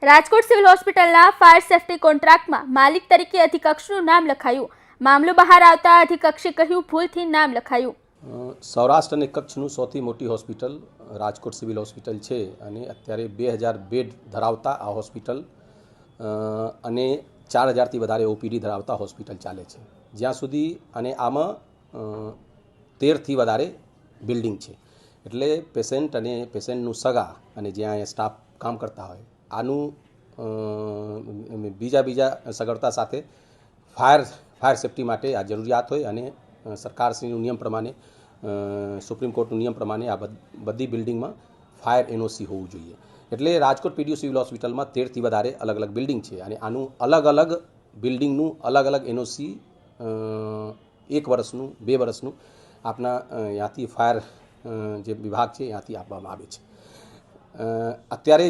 Rajkot civil હોસ્પિટલના fire safety કોન્ટ્રાક્ટમાં માલિક તરીકે અધિકક્ષનું નામ લખાયું. મામલો બહાર આવતા અધિકક્ષે કહ્યું ભૂલથી નામ લખાયું. સૌરાષ્ટ્ર અને કચ્છનું સૌથી મોટી હોસ્પિટલ રાજકોટ સિવિલ હોસ્પિટલ છે અને અત્યારે 2000 બેડ ધરાવતા આ હોસ્પિટલ અને 4000થી વધારે ઓપીડી ધરાવતા હોસ્પિટલ ચાલે છે. જ્યાં સુધી અને આમાં 13થી વધારે બિલ્ડિંગ છે, એટલે પેશન્ટ અને પેશન્ટનું સગા અને જ્યાં સ્ટાફ કામ કરતા હોય આનું બીજા સગવડતા સાથે ફાયર સેફટી માટે આ જરૂરિયાત હોય અને સરકારશ્રીનું નિયમ પ્રમાણે સુપ્રીમ કોર્ટનું નિયમ પ્રમાણે આ બધી બિલ્ડિંગમાં ફાયર એનઓસી હોવું જોઈએ. એટલે રાજકોટ પીડીયુ સિવિલ હોસ્પિટલમાં 13થી વધારે અલગ અલગ બિલ્ડિંગ છે અને આનું અલગ અલગ બિલ્ડિંગનું અલગ અલગ એનઓસી 1 વર્ષનું 2 વર્ષનું આપણા ત્યાંથી ફાયર જે વિભાગ છે ત્યાંથી આપવામાં આવે છે. અત્યારે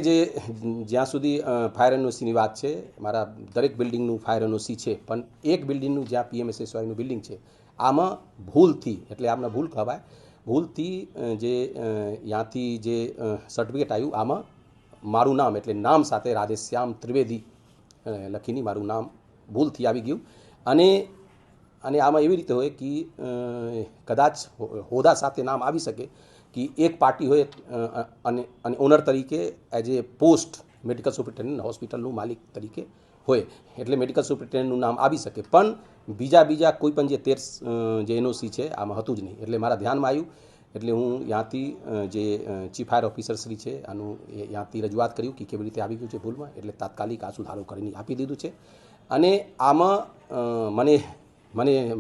જ્યાં સુધી ફાયર એનઓસીની વાત છે, મારા દરેક બિલ્ડિંગનું ફાયર એનઓસી છે, પણ એક બિલ્ડિંગનું જ્યાં પીએમએસએસવાયનું બિલ્ડિંગ છે આમાં ભૂલથી, એટલે આમને ભૂલ કહેવાય, ભૂલથી જે ત્યાંથી જે સર્ટિફિકેટ આવ્યું આમાં મારું નામ એટલે નામ સાથે રાધેશ્યામ ત્રિવેદી લખીને મારું નામ ભૂલથી આવી ગયું. અને આમાં એવી રીતે હોય કે કદાચ હોદ્દા સાથે નામ આવી શકે કે એક પાર્ટી હોય અને ઓનર તરીકે as a post medical superintendent હોસ્પિટલનું માલિક તરીકે હોય, એટલે મેડિકલ સુપ્રિન્ટેન્ડન્ટનું નામ આવી શકે, પણ બીજા કોઈ પણ જે 13 જે એનઓસી છે આમાં હતું જ નહીં. એટલે મારા ધ્યાનમાં આવ્યું, એટલે હું ત્યાંથી જે ચીફ ફાયર ઓફિસર શ્રી છે આનું ત્યાંથી રજૂઆત કર્યું કે કેવી રીતે આવી ગયું છે ભૂલમાં, એટલે તાત્કાલિક આ સુધારો કરીને આપી દીધું છે. અને આમાં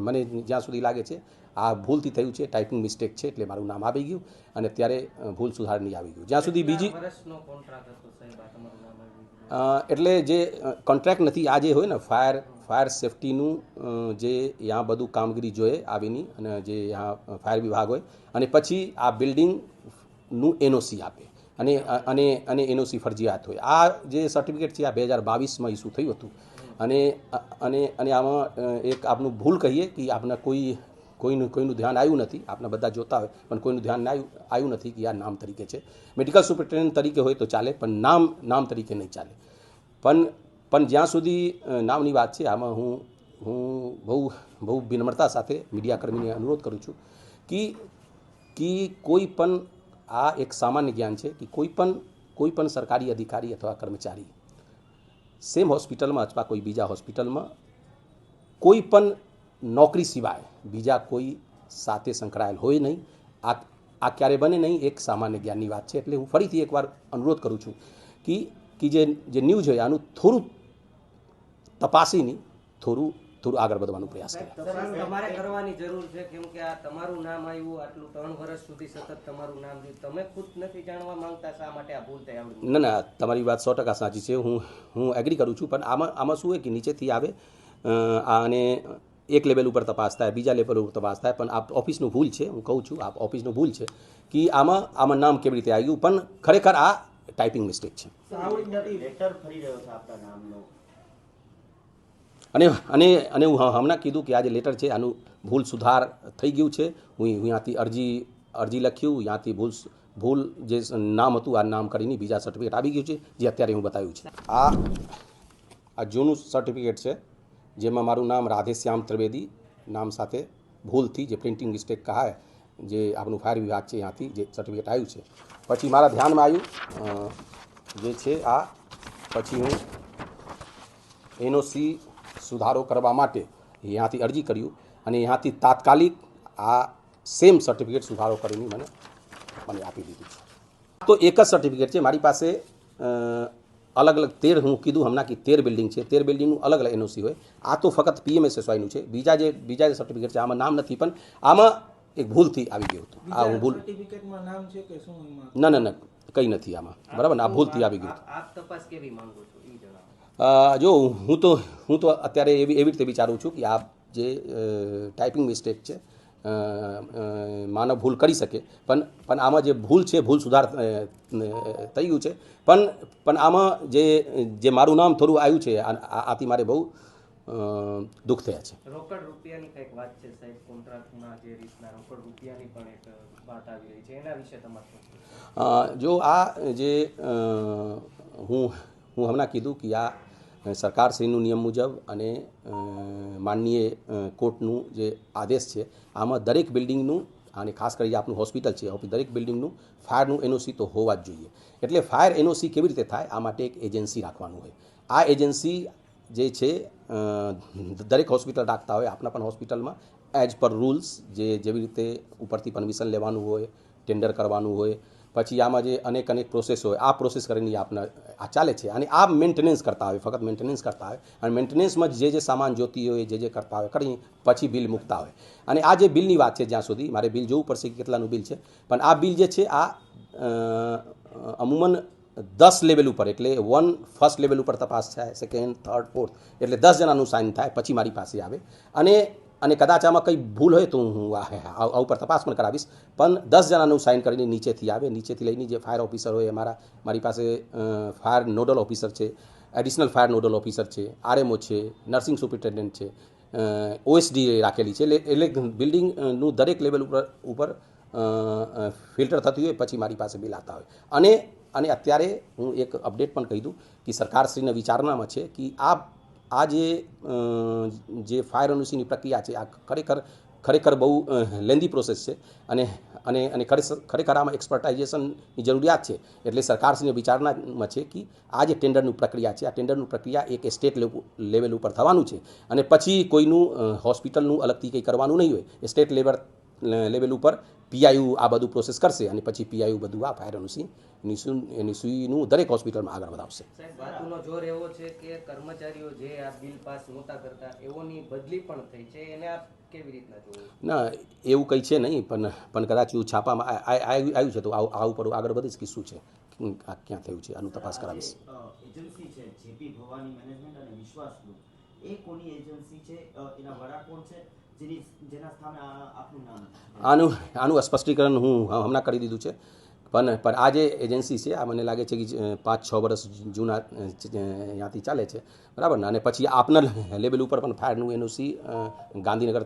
મને જ્યાં સુધી લાગે છે આ ભૂલથી થયું છે, ટાઈપિંગ મિસ્ટેક છે, એટલે મારું નામ આવી ગયું અને અત્યારે ભૂલ સુધારણી આવી ગયું. જ્યાં સુધી બીજી એટલે જે કોન્ટ્રાક્ટ નથી, આ જે હોય ને ફાયર સેફટીનું જે ત્યાં બધું કામગીરી જોઈએ આવીની અને જે ત્યાં ફાયર વિભાગ હોય અને પછી આ બિલ્ડિંગનું એનઓસી આપે અને એનઓસી ફરજિયાત હોય. આ જે સર્ટિફિકેટ છે આ 2022માં ઇસ્યુ થયું હતું અને આમાં એક આપનું ભૂલ કહીએ કે આપને કોઈનું ધ્યાન આવ્યું નથી, આપણે બધા જોતા હોય પણ કોઈનું ધ્યાન આવ્યું નથી કે આ નામ તરીકે છે. મેડિકલ સુપ્રિન્ટેન્ડન્ટ તરીકે હોય તો ચાલે, પણ નામ તરીકે નહીં ચાલે. પણ જ્યાં સુધી નામની વાત છે આમાં હું બહુ વિનમ્રતા સાથે મીડિયાકર્મીને અનુરોધ કરું છું કે કોઈ પણ આ એક સામાન્ય જ્ઞાન છે કે કોઈ પણ સરકારી અધિકારી અથવા કર્મચારી સેમ હોસ્પિટલમાં અથવા કોઈ બીજા હોસ્પિટલમાં કોઈ પણ નોકરી સિવાય બીજા કોઈ સાથે સંકળાયેલ હોય નહીં. આ ક્યારે બને નહીં, એક સામાન્ય જ્ઞાનની વાત છે. એટલે હું ફરીથી એકવાર અનુરોધ કરું છું કે જે ન્યૂઝ હોય આનું થોડું તપાસીને થોડું આગળ વધવાનો પ્રયાસ કરે. તમારે કરવાની જરૂર છે, કેમ કે આ તમારું નામ આવ્યું, આટલું 3 વર્ષ સુધી સતત તમારું નામ રહ્યું, તમે ખુદ નથી જાણવા માંગતા શા માટે આ ભૂલ થઈ આવડી? ના, તમારી વાત 100% સાચી છે, હું એગ્રી કરું છું, પણ આમાં શું હોય કે નીચેથી આવે અને એક લેવલ ઉપર તપાસ થાય, બીજા લેવલ ઉપર તપાસ થાય, પણ આ ઓફિસનું ભૂલ છે. હું કહું છું આ ઓફિસનું ભૂલ છે કે આમાં નામ કેવી રીતે આવ્યું, પણ ખરેખર આ ટાઈપિંગ મિસ્ટેક છે. અને હું હમણાં કીધું કે આ જે લેટર છે આનું ભૂલ સુધાર થઈ ગયું છે. હું ત્યાંથી અરજી લખ્યું, ત્યાંથી ભૂલ જે નામ હતું આ નામ કરીને બીજા સર્ટિફિકેટ આવી ગયું છે, જે અત્યારે હું બતાવ્યું છે. આ જૂનું સર્ટિફિકેટ છે જેમાં મારું નામ રાધેશ્યામ ત્રિવેદી નામ સાથે ભૂલથી જે પ્રિન્ટિંગ મિસ્ટેક કહાય, જે આપણું ફાયર વિભાગ છે ત્યાંથી જે સર્ટિફિકેટ આવ્યું છે. પછી મારા ધ્યાનમાં આવ્યું જે છે આ, પછી હું એનઓસી સુધારો કરવા માટે ત્યાંથી અરજી કર્યું અને ત્યાંથી તાત્કાલિક આ સેમ સર્ટિફિકેટ સુધારો કરીને મને આપી દીધું છે. તો એક જ સર્ટિફિકેટ છે મારી પાસે. અલગ 13 હું કીધું હમણાં કે 13 બિલ્ડિંગ છે, 13 બિલ્ડિંગનું અલગ એનઓસી હોય. આ તો ફક્ત પીએમએસએસવાયનું છે. બીજા જે સર્ટિફિકેટ છે આમાં નામ નથી, પણ આમાં એક ભૂલથી આવી ગયું હતું. આ હું ભૂલ સર્ટિફિકેટમાં નામ છે કે શું? ના કંઈ નથી આમાં, બરાબર ને? આ ભૂલથી આવી ગયું હતું. આપ તપાસ કેવી માંગો છો એ જણાવો. જો હું તો અત્યારે એવી રીતે વિચારું છું કે આ જે ટાઈપિંગ મિસ્ટેક છે માનવ ભૂલ કરી શકે, પણ આમાં જે ભૂલ છે ભૂલ સુધાર થઈ ગયું છે. પણ આમાં જે મારું નામ થોડું આવ્યું છે આથી મારે બહુ દુઃખ થયા છે. રોકડ રૂપિયાની કંઈક વાત છે સાહેબ, કોન્ટ્રાક્ટમાં જે રીતના રોકડ રૂપિયાની પણ એક વાત આવી રહી છે, એના વિશે તમારે જો આ જે હું હમણાં કીધું કે આ સરકારશ્રીનું નિયમ મુજબ અને માનનીય કોર્ટનું જે આદેશ છે આમાં દરેક બિલ્ડિંગનું અને ખાસ કરી આપણું હોસ્પિટલ છે દરેક બિલ્ડિંગનું ફાયરનું એનઓસી તો હોવા જ જોઈએ. એટલે ફાયર એનઓસી કેવી રીતે થાય આ માટે એક એજન્સી રાખવાનું હોય. આ એજન્સી જે છે દરેક હોસ્પિટલ રાખતા હોય, આપણા પણ હોસ્પિટલમાં એઝ પર રૂલ્સ જેવી રીતે ઉપરથી પરમિશન લેવાનું હોય, ટેન્ડર કરવાનું હોય, પછી આમાં જે અનેક પ્રોસેસ હોય આ પ્રોસેસ કરીને આપણા આ ચાલે છે. અને આ મેન્ટેનન્સ કરતા હોય, ફક્ત મેન્ટેનન્સ કરતા હોય અને મેન્ટેનન્સમાં જે સામાન જોતી હોય જે કરતા હોય કરી પછી બિલ મૂકતા હોય. અને આ જે બિલની વાત છે, જ્યાં સુધી મારે બિલ જોવું પડશે કે કેટલાનું બિલ છે, પણ આ બિલ જે છે આ અમુમન 10 લેવલ ઉપર, એટલે ફર્સ્ટ લેવલ ઉપર તપાસ થાય, સેકન્ડ, થર્ડ, ફોર્થ, એટલે 10 જણાનું સાઇન થાય પછી મારી પાસે આવે. અને કદાચ આમાં કંઈ ભૂલ હોય તો હું આ ઉપર તપાસ પણ કરાવીશ, પણ 10 જણાનું સાઇન કરીને નીચેથી આવે. નીચેથી લઈને જે ફાયર ઓફિસર હોય મારી પાસે ફાયર નોડલ ઓફિસર છે, એડિશનલ ફાયર નોડલ ઓફિસર છે, આરએમઓ છે, નર્સિંગ સુપ્રિન્ટેન્ડન્ટ છે, ઓએસડી રાખેલી છે. એટલે બિલ્ડિંગનું દરેક લેવલ ઉપર ફિલ્ટર થતું હોય પછી મારી પાસે બિલ આવતા હોય. અને અત્યારે હું એક અપડેટ પણ કહી દઉં કે સરકારશ્રીના વિચારણામાં છે કે આ જે ફાયર એનઓસીની પ્રક્રિયા છે આ ખરેખર બહુ લેન્ધી પ્રોસેસ છે અને ખરેખર આમાં એક્સપર્ટાઇઝેશનની જરૂરિયાત છે. એટલે સરકારશ્રીની વિચારણામાં છે કે આ જે ટેન્ડરનું પ્રક્રિયા છે આ ટેન્ડરનું પ્રક્રિયા એક સ્ટેટ લેવલ ઉપર થવાનું છે અને પછી કોઈનું હોસ્પિટલનું અલગથી કંઈ કરવાનું નહીં હોય. સ્ટેટ લેવલ ઉપર પીઆઈયુ આ બધું પ્રોસેસ કરશે અને પછી પીઆઈયુ બધું આ ફાયર એનઓસીનું દરેક હોસ્પિટલમાં આગળ વધાવશે. સાહેબ, વાતનો જોર એવો છે કે કર્મચારીઓ જે આ બિલ પાસ નહોતા કરતા એઓની બદલી પણ થઈ છે, એને આપ કેવી રીતના જોવો? ના, એવું કંઈ છે નહીં, પણ કદાચ એવું છાપામાં આવ્યું છે તો આ ઉપર આગળ વધીશ કે શું છે, આ ક્યાં થયું છે, આનું તપાસ કરાવીશ. એજન્સી છે જેપી ભવાની મેનેજમેન્ટ અને વિશ્વાસ ગ્રુપ, એ કોની એજન્સી છે, એના વડા કોણ છે, જેના સ્થાને આપનું નામ? આનું સ્પષ્ટીકરણ હું હમણાં કરી દીધું છે, પણ આ જે એજન્સી છે આ મને લાગે છે કે 5-6 વર્ષ જૂના ત્યાંથી ચાલે છે, બરાબર ને. અને પછી આપના લેવલ ઉપર પણ ફાયરનું એનઓસી ગાંધીનગર